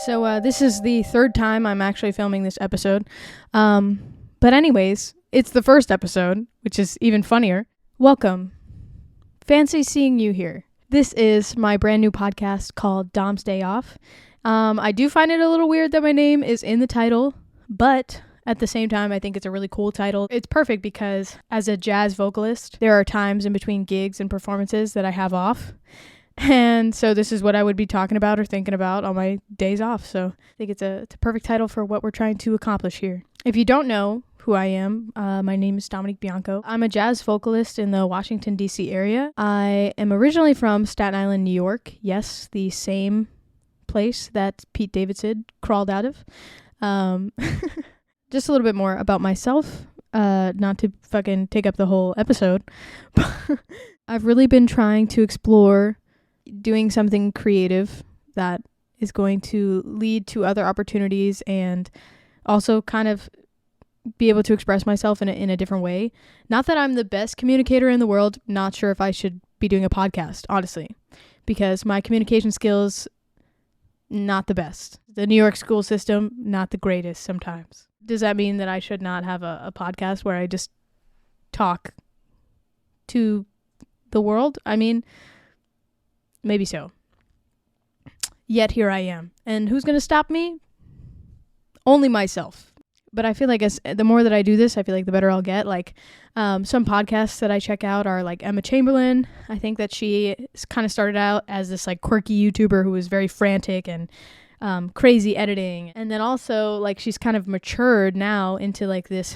So this is the third time I'm actually filming this episode. But anyways, it's the first episode, which is even funnier. Welcome. Fancy seeing you here. This is my brand new podcast called Dom's Day Off. I do find it a little weird that my name is in the title, but at the same time, I think it's a really cool title. It's perfect because as a jazz vocalist, there are times in between gigs and performances that I have off. And so this is what I would be talking about or thinking about on my days off. So I think it's a perfect title for what we're trying to accomplish here. If you don't know who I am, my name is Dominique Bianco. I'm a jazz vocalist in the Washington, D.C. area. I am originally from Staten Island, New York. Yes, the same place that Pete Davidson crawled out of. Just a little bit more about myself, not to fucking take up the whole episode. I've really been trying to explore doing something creative that is going to lead to other opportunities and also kind of be able to express myself in a different way. Not that I'm the best communicator in the world. Not sure if I should be doing a podcast, honestly, because my communication skills, not the best. The New York school system, not the greatest sometimes. Does that mean that I should not have a podcast where I just talk to the world? I mean, maybe so. Yet here I am. And who's going to stop me? Only myself. But I feel like the more that I do this, I feel like the better I'll get. Like some podcasts that I check out are like Emma Chamberlain. I think that she kind of started out as this like quirky YouTuber who was very frantic and crazy editing. And then also like she's kind of matured now into like this,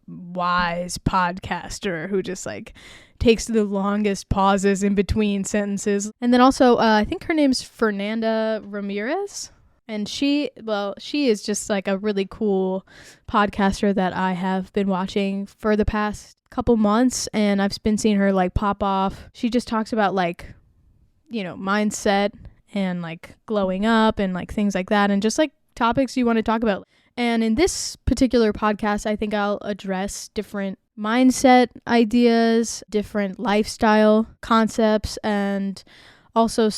wise podcaster who just like takes the longest pauses in between sentences. And then also I think her name's Fernanda Ramirez. And she is just like a really cool podcaster that I have been watching for the past couple months. And I've been seeing her like pop off. She just talks about like, mindset and like glowing up and like things like that. And just like topics you want to talk about. And in this particular podcast, I think I'll address different mindset ideas, different lifestyle concepts, and also,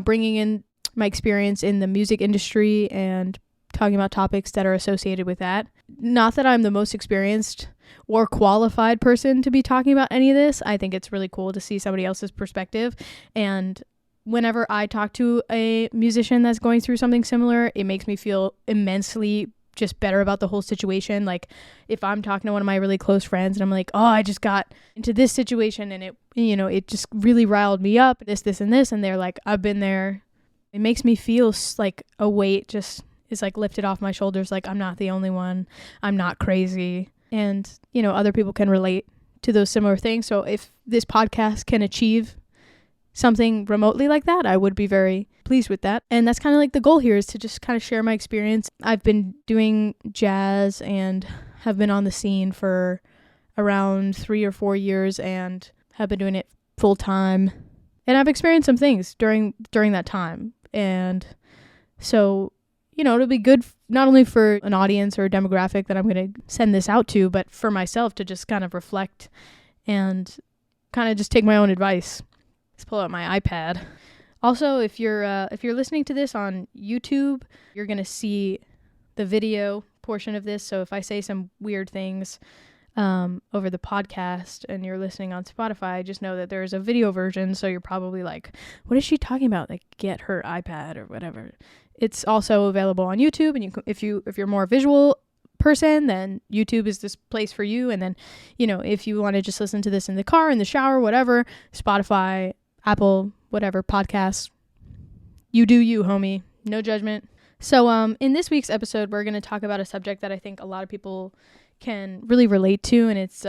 bringing in my experience in the music industry and talking about topics that are associated with that. Not that I'm the most experienced or qualified person to be talking about any of this. I think it's really cool to see somebody else's perspective. And whenever I talk to a musician that's going through something similar, it makes me feel immensely just better about the whole situation. Like if I'm talking to one of my really close friends and I'm like, oh, I just got into this situation and it just really riled me up, this, and this. And they're like, I've been there. It makes me feel like a weight just is like lifted off my shoulders. Like I'm not the only one. I'm not crazy. And, other people can relate to those similar things. So if this podcast can achieve something remotely like that, I would be very pleased with that. And that's kind of like the goal here, is to just kind of share my experience. I've been doing jazz and have been on the scene for around 3 or 4 years and have been doing it full time. And I've experienced some things during that time. And so, it'll be good not only for an audience or a demographic that I'm going to send this out to, but for myself to just kind of reflect and kind of just take my own advice. Let's pull out my iPad. Also, if you're listening to this on YouTube, you're going to see the video portion of this. So if I say some weird things over the podcast and you're listening on Spotify, just know that there's a video version. So you're probably like, what is she talking about? Like, get her iPad or whatever. It's also available on YouTube. And if you're more visual person, then YouTube is this place for you. And then, if you want to just listen to this in the car, in the shower, whatever, Spotify, Apple, whatever, podcasts, you do you, homie. No judgment. So in this week's episode, we're going to talk about a subject that I think a lot of people can really relate to, and it's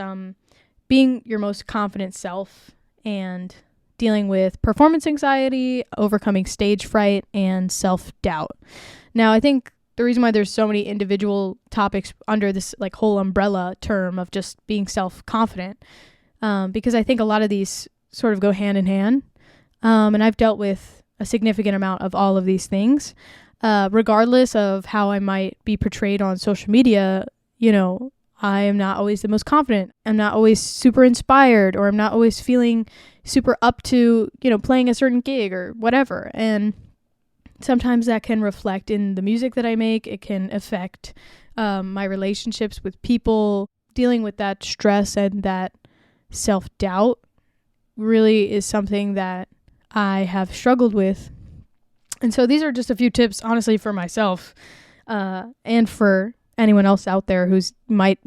being your most confident self and dealing with performance anxiety, overcoming stage fright, and self-doubt. Now, I think the reason why there's so many individual topics under this like whole umbrella term of just being self-confident, because I think a lot of these sort of go hand in hand, and I've dealt with a significant amount of all of these things, regardless of how I might be portrayed on social media. I am not always the most confident. I'm not always super inspired, or I'm not always feeling super up to, playing a certain gig or whatever. And sometimes that can reflect in the music that I make. It can affect my relationships with people. Dealing with that stress and that self-doubt really is something that I have struggled with. And so these are just a few tips, honestly, for myself and for anyone else out there who's might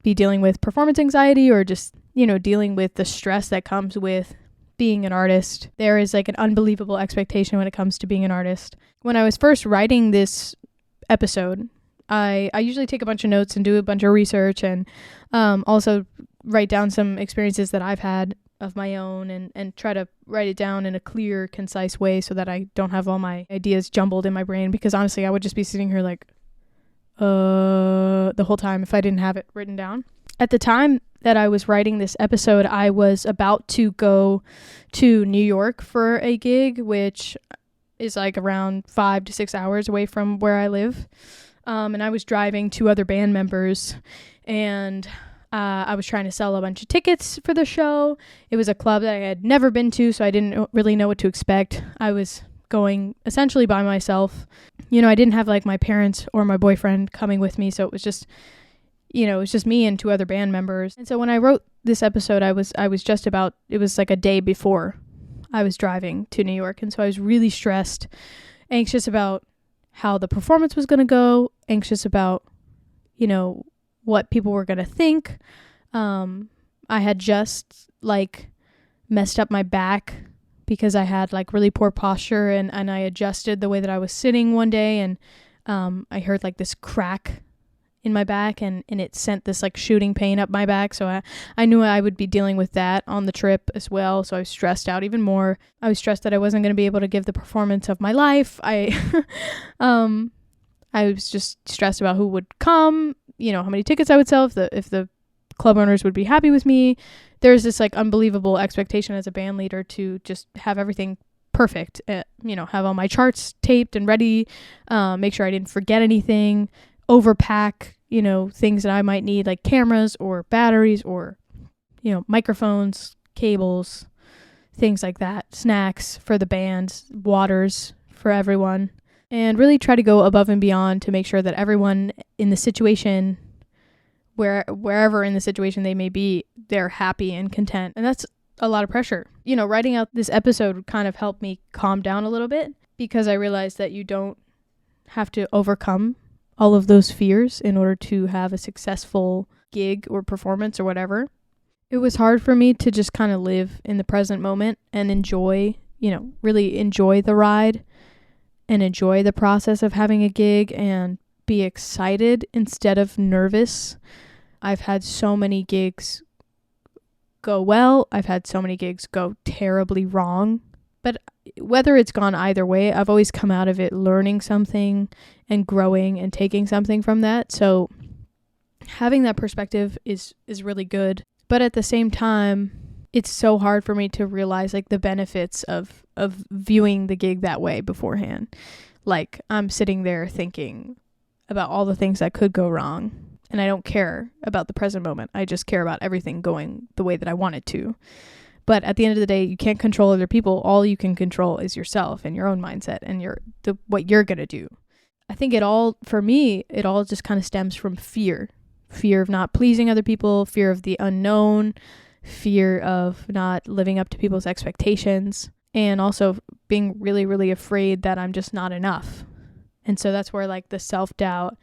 be dealing with performance anxiety or just, dealing with the stress that comes with being an artist. There is like an unbelievable expectation when it comes to being an artist. When I was first writing this episode, I usually take a bunch of notes and do a bunch of research and also write down some experiences that I've had of my own and try to write it down in a clear, concise way so that I don't have all my ideas jumbled in my brain, because honestly, I would just be sitting here like the whole time if I didn't have it written down. At the time that I was writing this episode, I was about to go to New York for a gig, which is like around 5 to 6 hours away from where I live. And I was driving 2 other band members, and I was trying to sell a bunch of tickets for the show. It was a club that I had never been to, so I didn't really know what to expect. I was going essentially by myself. I didn't have like my parents or my boyfriend coming with me, so it was just, it was just me and 2 other band members. And so when I wrote this episode, it was like a day before I was driving to New York, and so I was really stressed, anxious about how the performance was going to go, anxious about, what people were going to think. I had just messed up my back because I had really poor posture, and I adjusted the way that I was sitting one day, and I heard this crack in my back, and it sent this shooting pain up my back. So I knew I would be dealing with that on the trip as well. So I was stressed out even more. I was stressed that I wasn't going to be able to give the performance of my life. I was just stressed about who would come, how many tickets I would sell, if the club owners would be happy with me. There's this unbelievable expectation as a band leader to just have everything perfect, have all my charts taped and ready, make sure I didn't forget anything, overpack, things that I might need, like cameras or batteries or, microphones, cables, things like that, snacks for the band, waters for everyone, and really try to go above and beyond to make sure that everyone in the situation, wherever in the situation they may be, they're happy and content. And that's a lot of pressure. Writing out this episode kind of helped me calm down a little bit, because I realized that you don't have to overcome all of those fears in order to have a successful gig or performance or whatever. It was hard for me to just kind of live in the present moment and enjoy, really enjoy the ride and enjoy the process of having a gig and be excited instead of nervous. I've had so many gigs go well. I've had so many gigs go terribly wrong. But whether it's gone either way, I've always come out of it learning something and growing and taking something from that. So having that perspective is really good. But at the same time, it's so hard for me to realize the benefits of viewing the gig that way beforehand. I'm sitting there thinking about all the things that could go wrong, and I don't care about the present moment. I just care about everything going the way that I want it to. But at the end of the day, you can't control other people. All you can control is yourself and your own mindset and what you're going to do. I think for me, it all just kind of stems from fear. Fear of not pleasing other people, fear of the unknown, fear of not living up to people's expectations, and also being really, really afraid that I'm just not enough. And so that's where the self-doubt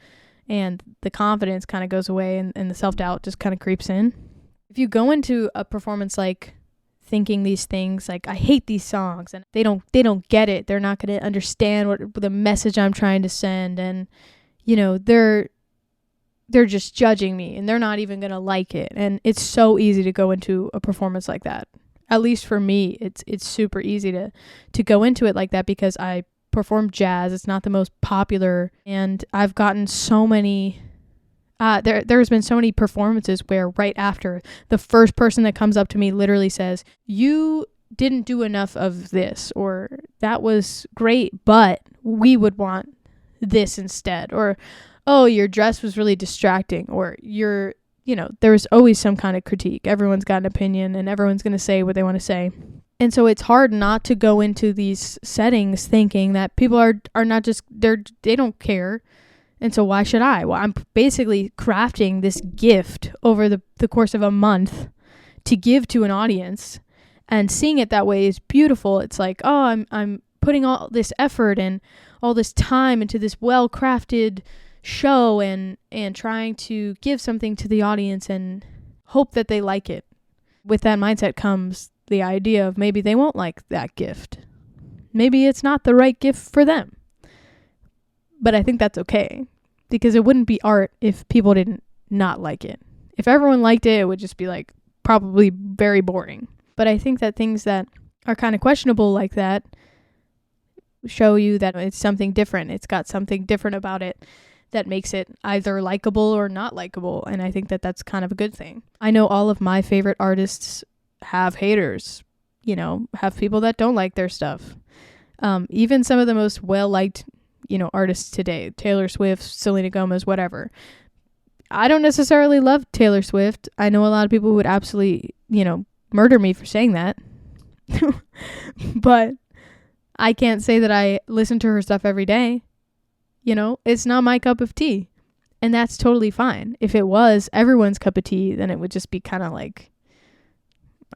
and the confidence kind of goes away, and the self-doubt just kind of creeps in. If you go into a performance thinking these things I hate these songs and they don't get it, they're not going to understand what the message I'm trying to send, and they're just judging me and they're not even going to like it. And it's so easy to go into a performance like that. At least for me, it's super easy to go into it like that, because I perform jazz. It's not the most popular, and I've gotten so many there's been so many performances where right after, the first person that comes up to me literally says, "You didn't do enough of this," or "That was great, but we would want this instead," or "Oh, your dress was really distracting," or there's always some kind of critique. Everyone's got an opinion and everyone's going to say what they want to say. And so it's hard not to go into these settings thinking that people are not just, they don't care. And so why should I? Well, I'm basically crafting this gift over the course of a month to give to an audience, and seeing it that way is beautiful. It's like, oh, I'm putting all this effort and all this time into this well-crafted show and trying to give something to the audience and hope that they like it. With that mindset comes the idea of maybe they won't like that gift. Maybe it's not the right gift for them. But I think that's okay, because it wouldn't be art if people didn't not like it. If everyone liked it, it would just be like probably very boring. But I think that things that are kind of questionable like that show you that it's something different. It's got something different about it that makes it either likable or not likable. And I think that that's kind of a good thing. I know all of my favorite artists have haters, have people that don't like their stuff. Even some of the most well-liked, artists today, Taylor Swift, Selena Gomez, whatever. I don't necessarily love Taylor Swift. I know a lot of people who would absolutely, murder me for saying that. But I can't say that I listen to her stuff every day. It's not my cup of tea. And that's totally fine. If it was everyone's cup of tea, then it would just be kind of like,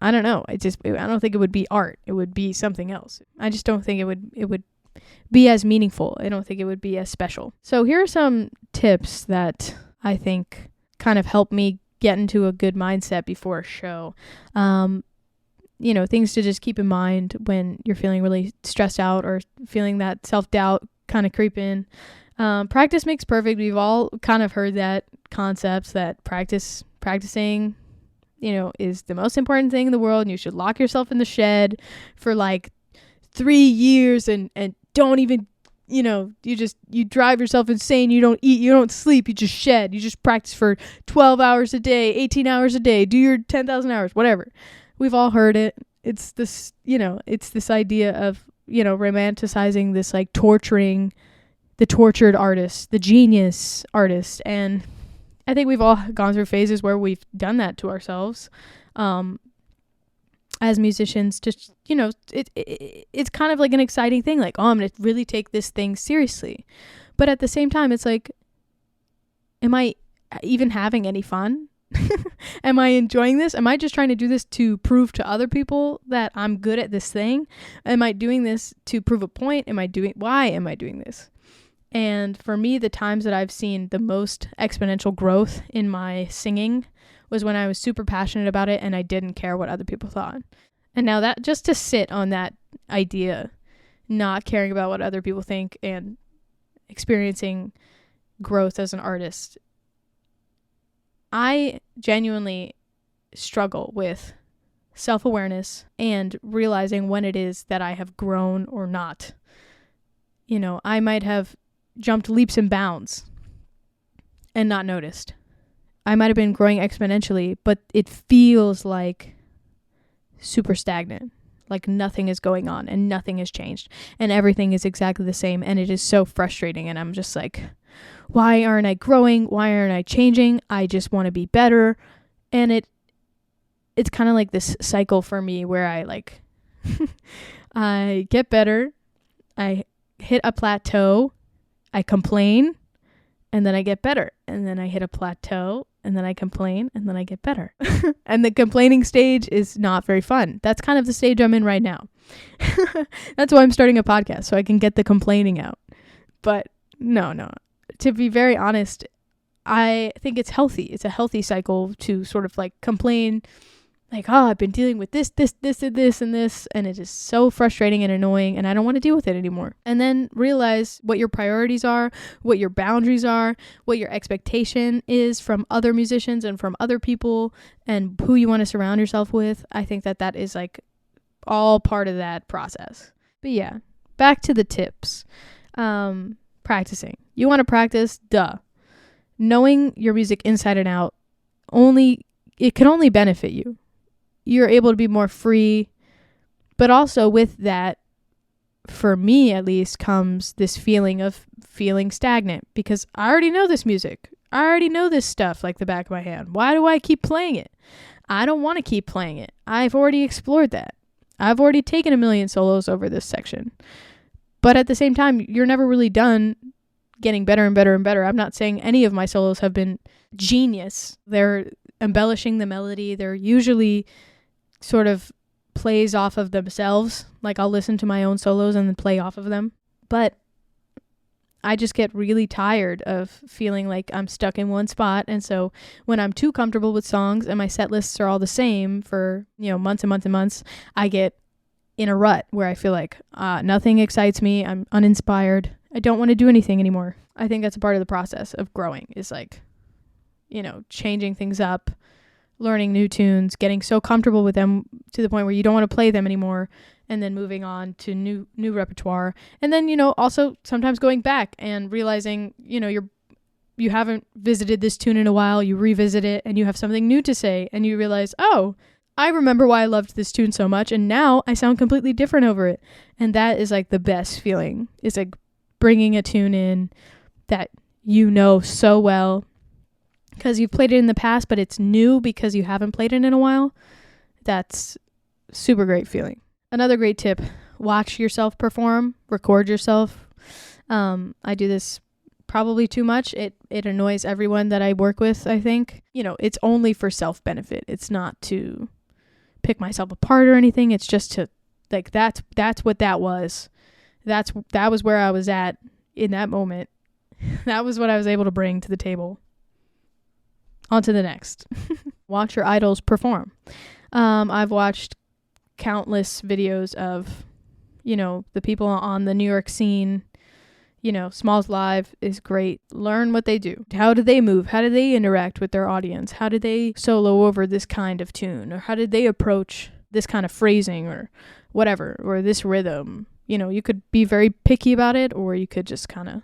I don't know. I don't think it would be art. It would be something else. I just don't think it would be as meaningful. I don't think it would be as special. So here are some tips that I think kind of help me get into a good mindset before a show. Things to just keep in mind when you're feeling really stressed out or feeling that self-doubt kind of creep in. Practice makes perfect. We've all kind of heard that concept that practicing is the most important thing in the world, and you should lock yourself in the shed for like 3 years and don't even, you drive yourself insane. You don't eat, you don't sleep, you just shed. You just practice for 12 hours a day, 18 hours a day, do your 10,000 hours, whatever. We've all heard it. It's this, it's this idea of, romanticizing this, like torturing the tortured artist, the genius artist. And I think we've all gone through phases where we've done that to ourselves. As musicians, just, it's kind of like an exciting thing. Like, oh, I'm going to really take this thing seriously. But at the same time, it's like, am I even having any fun? Am I enjoying this? Am I just trying to do this to prove to other people that I'm good at this thing? Am I doing this to prove a point? Why am I doing this? And for me, the times that I've seen the most exponential growth in my singing was when I was super passionate about it and I didn't care what other people thought. And now that, just to sit on that idea, not caring about what other people think and experiencing growth as an artist, I genuinely struggle with self-awareness and realizing when it is that I have grown or not. I might have jumped leaps and bounds and not noticed. I might have been growing exponentially, but it feels like super stagnant, like nothing is going on and nothing has changed and everything is exactly the same, and it is so frustrating. And I'm just like, why aren't I growing? Why aren't I changing? I just want to be better. And it's kind of like this cycle for me where I like I get better, I hit a plateau, I complain, and then I get better. And then I hit a plateau, and then I complain, and then I get better. And the complaining stage is not very fun. That's kind of the stage I'm in right now. That's why I'm starting a podcast, so I can get the complaining out. But no. To be very honest, I think it's healthy. It's a healthy cycle to sort of like complain, like, oh, I've been dealing with this, and this, and it is so frustrating and annoying, and I don't want to deal with it anymore. And then realize what your priorities are, what your boundaries are, what your expectation is from other musicians and from other people, and who you want to surround yourself with. I think that is like all part of that process. But yeah, back to the tips. Practicing. You want to practice? Duh. Knowing your music inside and out, it can only benefit you. You're able to be more free, but also with that, for me at least, comes this feeling of feeling stagnant, because I already know this music. I already know this stuff like the back of my hand. Why do I keep playing it? I don't want to keep playing it. I've already explored that. I've already taken 1,000,000 solos over this section. But at the same time, you're never really done getting better and better and better. I'm not saying any of my solos have been genius. They're embellishing the melody. They're usually sort of plays off of themselves. Like I'll listen to my own solos and then play off of them. But I just get really tired of feeling like I'm stuck in one spot. And so when I'm too comfortable with songs and my set lists are all the same for, months and months and months, I get in a rut where I feel like nothing excites me. I'm uninspired. I don't want to do anything anymore. I think that's a part of the process of growing is like, changing things up, learning new tunes, getting so comfortable with them to the point where you don't want to play them anymore, and then moving on to new repertoire. And then, also sometimes going back and realizing, you haven't visited this tune in a while, you revisit it and you have something new to say and you realize, oh, I remember why I loved this tune so much and now I sound completely different over it. And that is like the best feeling. It's like bringing a tune in that so well because you've played it in the past, but it's new because you haven't played it in a while. That's super great feeling. Another great tip, watch yourself perform, record yourself. I do this probably too much. It annoys everyone that I work with, I think. It's only for self-benefit. It's not to pick myself apart or anything. It's just to, like, that's what that was. That was where I was at in that moment. That was what I was able to bring to the table. On to the next. Watch your idols perform. I've watched countless videos of, the people on the New York scene. Smalls Live is great. Learn what they do. How do they move? How do they interact with their audience? How do they solo over this kind of tune? Or how did they approach this kind of phrasing or whatever, or this rhythm? You could be very picky about it, or you could just kind of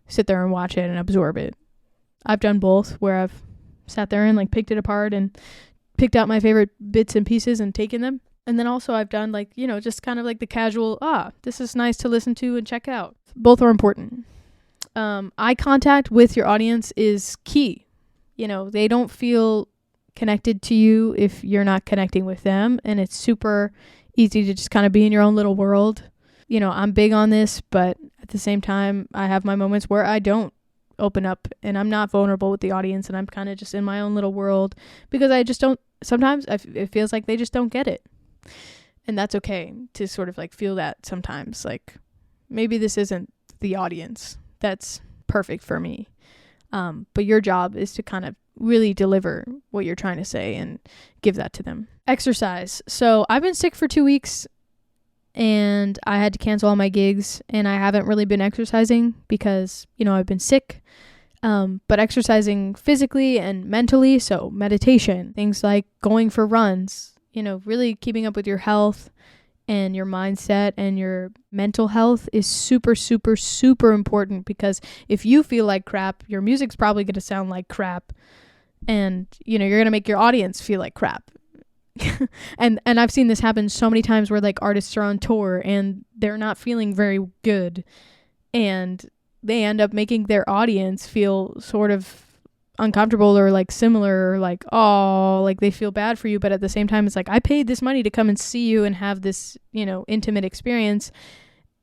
sit there and watch it and absorb it. I've done both, where I've sat there and like picked it apart and picked out my favorite bits and pieces and taken them. And then also I've done like, just kind of like the casual, this is nice to listen to and check out. Both are important. Eye contact with your audience is key. They don't feel connected to you if you're not connecting with them. And it's super easy to just kind of be in your own little world. I'm big on this, but at the same time, I have my moments where I don't open up and I'm not vulnerable with the audience and I'm kind of just in my own little world because I just don't, sometimes it feels like they just don't get it. And that's okay to sort of like feel that sometimes, like maybe this isn't the audience that's perfect for me. But your job is to kind of really deliver what you're trying to say and give that to them. Exercise. So I've been sick for 2 weeks and I had to cancel all my gigs and I haven't really been exercising because, I've been sick. But exercising physically and mentally, so meditation, things like going for runs, really keeping up with your health and your mindset and your mental health is super, super, super important because if you feel like crap, your music's probably going to sound like crap and, you're going to make your audience feel like crap. and I've seen this happen so many times where like artists are on tour and they're not feeling very good and they end up making their audience feel sort of uncomfortable or like similar or like, oh, like they feel bad for you. But at the same time, it's like, I paid this money to come and see you and have this, intimate experience.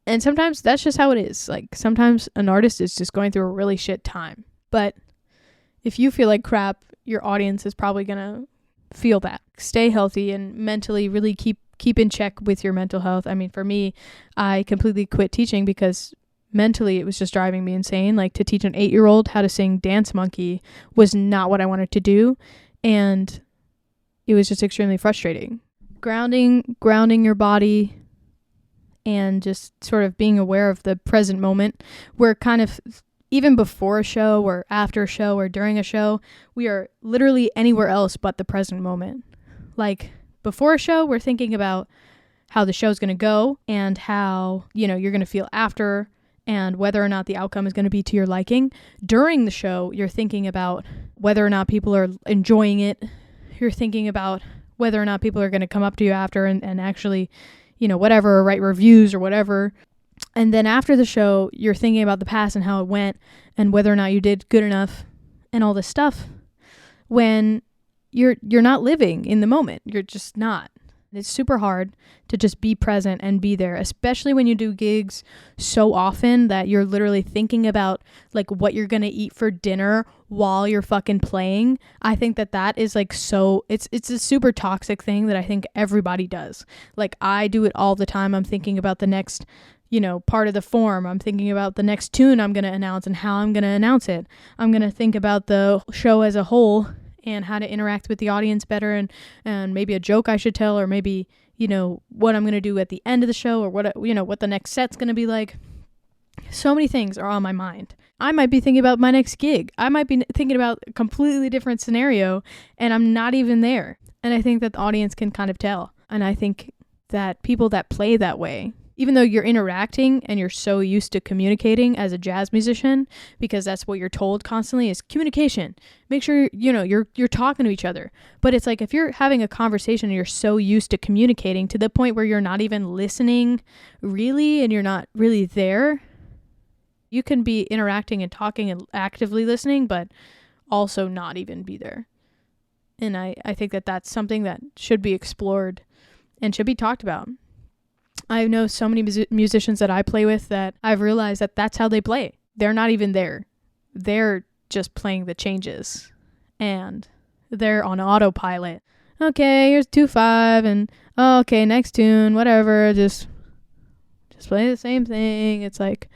And sometimes that's just how it is. Like sometimes an artist is just going through a really shit time. But if you feel like crap, your audience is probably going to feel that. Stay healthy and mentally really keep in check with your mental health. I mean, for me, I completely quit teaching because mentally it was just driving me insane. Like to teach an 8-year-old how to sing Dance Monkey was not what I wanted to do. And it was just extremely frustrating. Grounding your body and just sort of being aware of the present moment. We're kind of, even before a show or after a show or during a show, we are literally anywhere else but the present moment. Like before a show, we're thinking about how the show's going to go and how, you're going to feel after and whether or not the outcome is going to be to your liking. During the show, you're thinking about whether or not people are enjoying it. You're thinking about whether or not people are going to come up to you after and actually, whatever, or write reviews or whatever. And then after the show, you're thinking about the past and how it went and whether or not you did good enough and all this stuff when you're not living in the moment. You're just not. It's super hard to just be present and be there, especially when you do gigs so often that you're literally thinking about like what you're going to eat for dinner while you're fucking playing. I think that is like it's a super toxic thing that I think everybody does. Like I do it all the time. I'm thinking about the next, part of the form. I'm thinking about the next tune I'm going to announce and how I'm going to announce it. I'm going to think about the show as a whole and how to interact with the audience better, and maybe a joke I should tell, or maybe, what I'm going to do at the end of the show, or what the next set's going to be like. So many things are on my mind. I might be thinking about my next gig. I might be thinking about a completely different scenario, and I'm not even there. And I think that the audience can kind of tell. And I think that people that play that way, even though you're interacting and you're so used to communicating as a jazz musician, because that's what you're told constantly is communication. Make sure, you're talking to each other. But it's like if you're having a conversation and you're so used to communicating to the point where you're not even listening really and you're not really there, you can be interacting and talking and actively listening, but also not even be there. And I think that that's something that should be explored and should be talked about. I know so many musicians that I play with that I've realized that that's how they play. They're not even there. They're just playing the changes. And they're on autopilot. Okay, here's 2/5 and okay, next tune, whatever. Just play the same thing. It's like,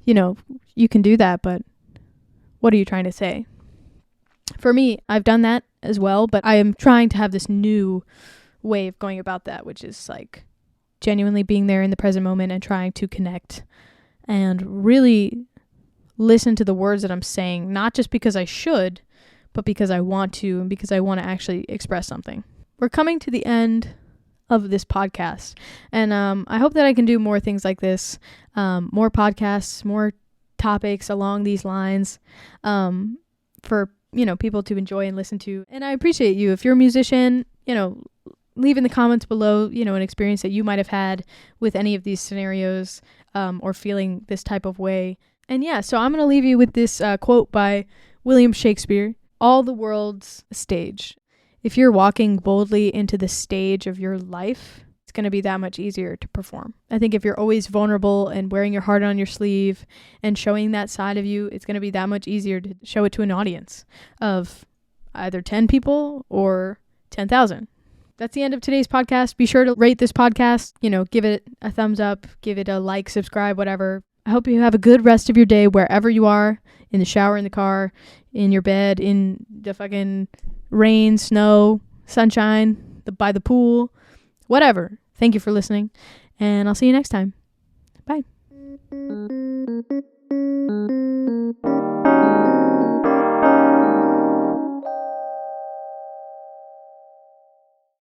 you can do that, but what are you trying to say? For me, I've done that as well, but I am trying to have this new way of going about that, which is like genuinely being there in the present moment and trying to connect and really listen to the words that I'm saying, not just because I should, but because I want to and because I want to actually express something. We're coming to the end of this podcast, and I hope that I can do more things like this, more podcasts, more topics along these lines, for people to enjoy and listen to. And I appreciate you. If you're a musician, leave in the comments below, an experience that you might have had with any of these scenarios, or feeling this type of way. And yeah, so I'm going to leave you with this quote by William Shakespeare: "All the world's a stage. If you're walking boldly into the stage of your life, it's going to be that much easier to perform." I think if you're always vulnerable and wearing your heart on your sleeve and showing that side of you, it's going to be that much easier to show it to an audience of either 10 people or 10,000. That's the end of today's podcast. Be sure to rate this podcast, give it a thumbs up, give it a like, subscribe, whatever. I hope you have a good rest of your day wherever you are, in the shower, in the car, in your bed, in the fucking rain, snow, sunshine, by the pool, whatever. Thank you for listening, and I'll see you next time. Bye.